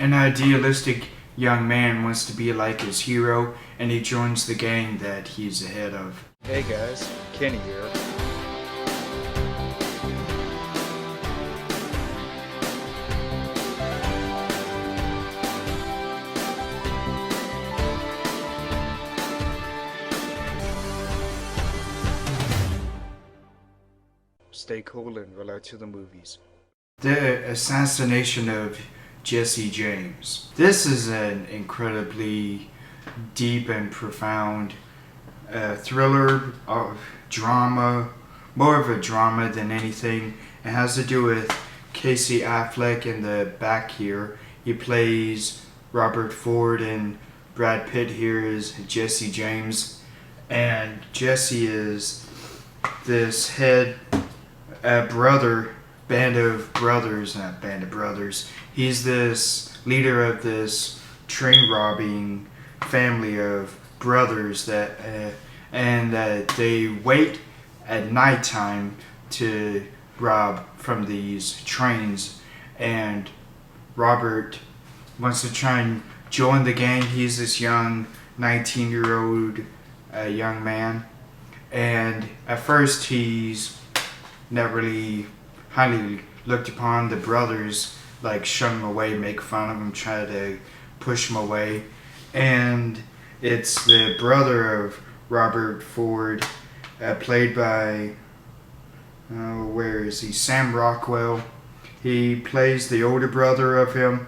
An idealistic young man wants to be like his hero, and he joins the gang that he's the head of. Hey guys, Kenny here. Stay cool and relax to the movies. The Assassination of Jesse James. This is an incredibly deep and profound thriller of drama, more of a drama than anything. It has to do with Casey Affleck in the back here. He plays Robert Ford, and Brad Pitt here is Jesse James. And Jesse is this head band of brothers. He's this leader of this train robbing family of brothers that they wait at nighttime to rob from these trains. And Robert wants to try and join the gang. He's this young 19-year-old young man, and at first he's not really highly looked upon. The brothers like shun him away, make fun of him, try to push him away. And it's the brother of Robert Ford, played by, Sam Rockwell. He plays the older brother of him,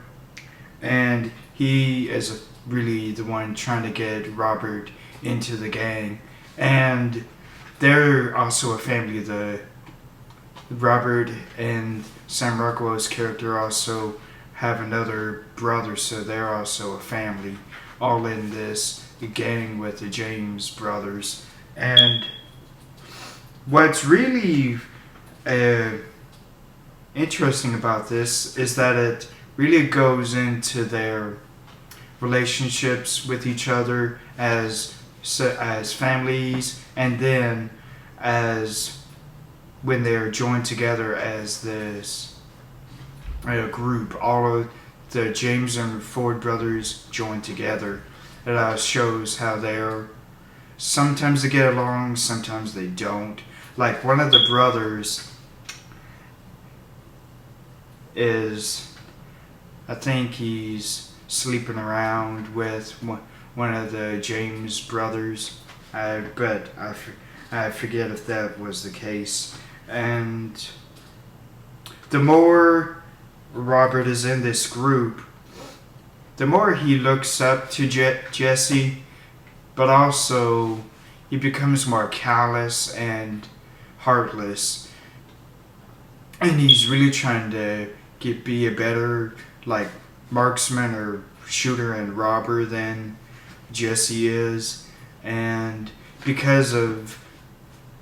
and he is really the one trying to get Robert into the gang. And they're also a family. Robert and Sam Rockwell's character also have another brother, so they're also a family, all in this gang with the James brothers. And what's really interesting about this is that it really goes into their relationships with each other as families, and then as when they're joined together as this group, all of the James and Ford brothers joined together. It shows how sometimes they get along, sometimes they don't. Like one of the brothers I think he's sleeping around with one of the James brothers, but I forget if that was the case. And the more Robert is in this group, the more he looks up to Jesse, but also he becomes more callous and heartless. And he's really trying to be a better marksman or shooter and robber than Jesse is. And because of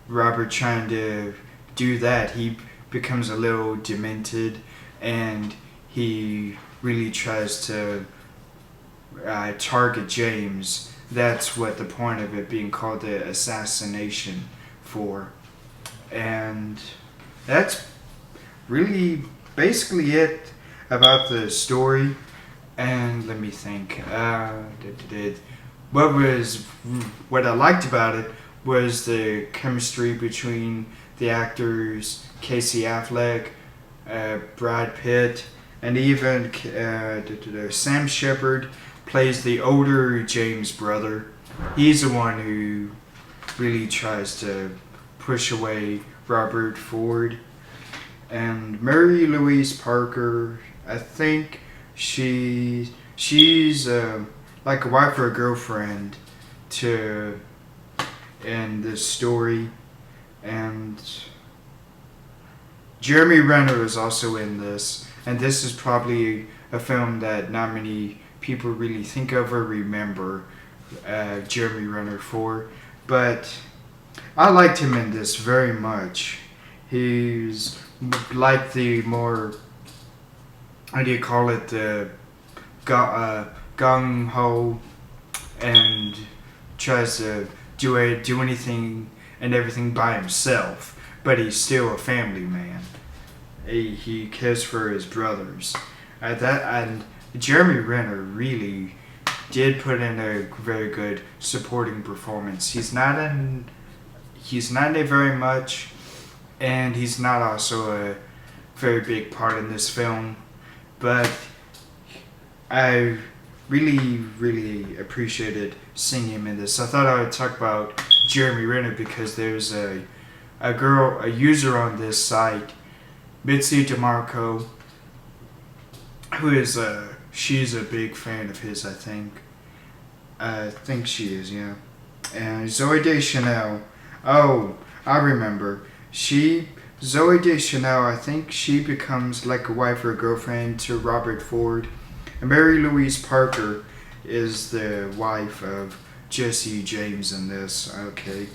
Robert trying to do that, he becomes a little demented, and he really tries to target James. That's what the point of it being called the Assassination for. And that's really basically it about the story. And let me think. What I liked about it was the chemistry between the actors Casey Affleck, Brad Pitt, and even Sam Shepard plays the older James brother. He's the one who really tries to push away Robert Ford. And Mary Louise Parker, I think she's like a wife or a girlfriend in this story. And Jeremy Renner is also in this, and this is probably a film that not many people really think of or remember Jeremy Renner for, but I liked him in this very much. He's like the more, how do you call it, the gung-ho, and tries to do anything and everything by himself, but he's still a family man. He cares for his brothers. And Jeremy Renner really did put in a very good supporting performance. He's not in it very much, and he's not also a very big part in this film, but I really appreciated seeing him in this. I thought I would talk about Jeremy Renner because there's a user on this site, Mitzi DeMarco, who is she's a big fan of his. I think she is, yeah. And Zoe Deschanel. Oh, I remember. Zoe Deschanel, I think she becomes like a wife or a girlfriend to Robert Ford. And Mary Louise Parker is the wife of Jesse James in this, okay.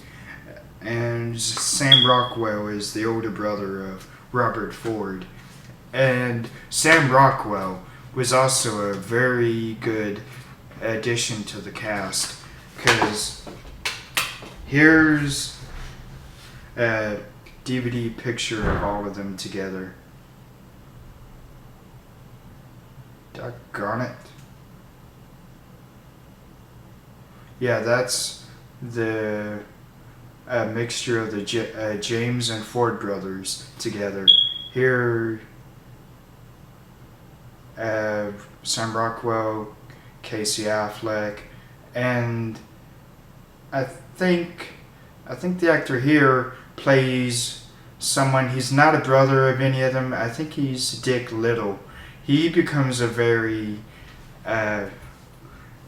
And Sam Rockwell is the older brother of Robert Ford. And Sam Rockwell was also a very good addition to the cast, because here's a DVD picture of all of them together. Doggone it. Yeah, that's the mixture of the James and Ford brothers together. Here, Sam Rockwell, Casey Affleck, and I think the actor here plays someone. He's not a brother of any of them. I think he's Dick Little. He becomes a very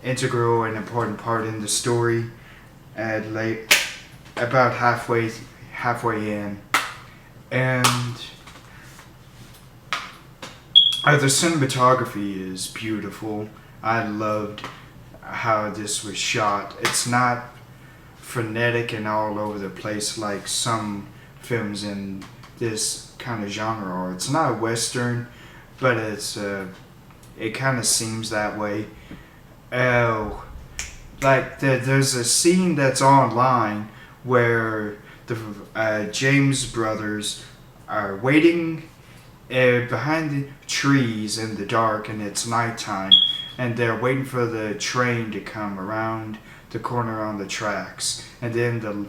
integral and important part in the story at about halfway in, and the cinematography is beautiful. I loved how this was shot. It's not frenetic and all over the place like some films in this kind of genre are. It's not a Western, but it kind of seems that way. Oh, like there's a scene that's online where the James brothers are waiting behind the trees in the dark, and it's nighttime, and they're waiting for the train to come around the corner on the tracks. And then the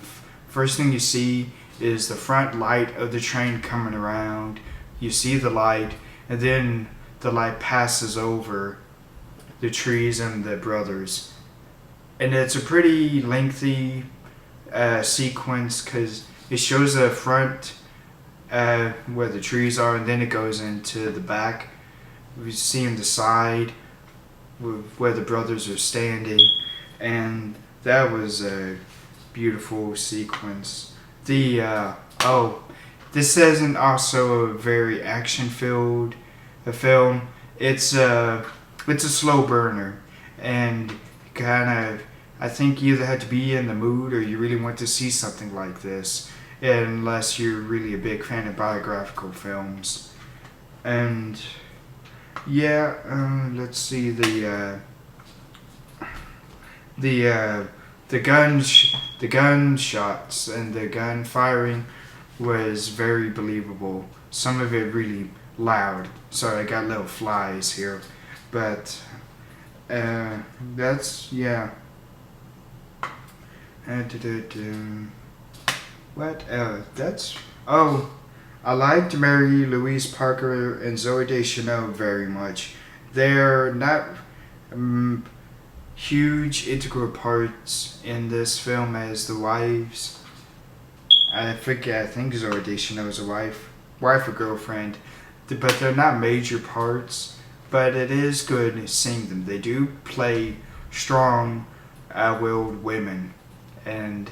first thing you see is the front light of the train coming around. You see the light, and then the light passes over the trees and the brothers. And it's a pretty lengthy sequence, because it shows the front where the trees are, and then it goes into the back. We see on the side where the brothers are standing, and that was a beautiful sequence. This isn't also a very action-filled film. It's a slow burner, and kind of, I think you either had to be in the mood or you really want to see something like this, unless you're really a big fan of biographical films. And yeah, let's see, the gunshots and the gun firing was very believable. Some of it really loud. Sorry, I got little flies here, but that's, yeah. What else? I liked Mary Louise Parker and Zoe Deschanel very much. They're not huge integral parts in this film as the wives. I think Zoe Deschanel is a wife or girlfriend, but they're not major parts. But it is good seeing them. They do play strong-willed women, and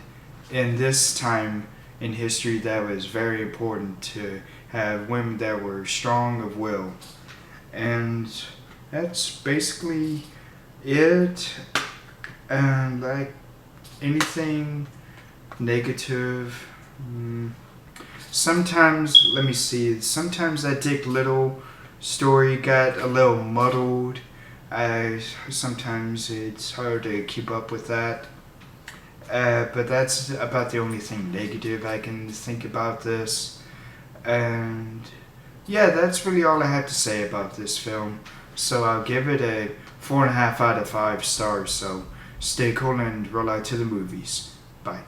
in this time in history, that was very important to have women that were strong of will. And that's basically it. And like anything negative, sometimes, let me see, sometimes that Dick Little story got a little muddled. Sometimes it's hard to keep up with that. But that's about the only thing negative I can think about this. And yeah, that's really all I have to say about this film. So I'll give it a 4.5 out of 5 stars. So stay cool and roll out to the movies. Bye.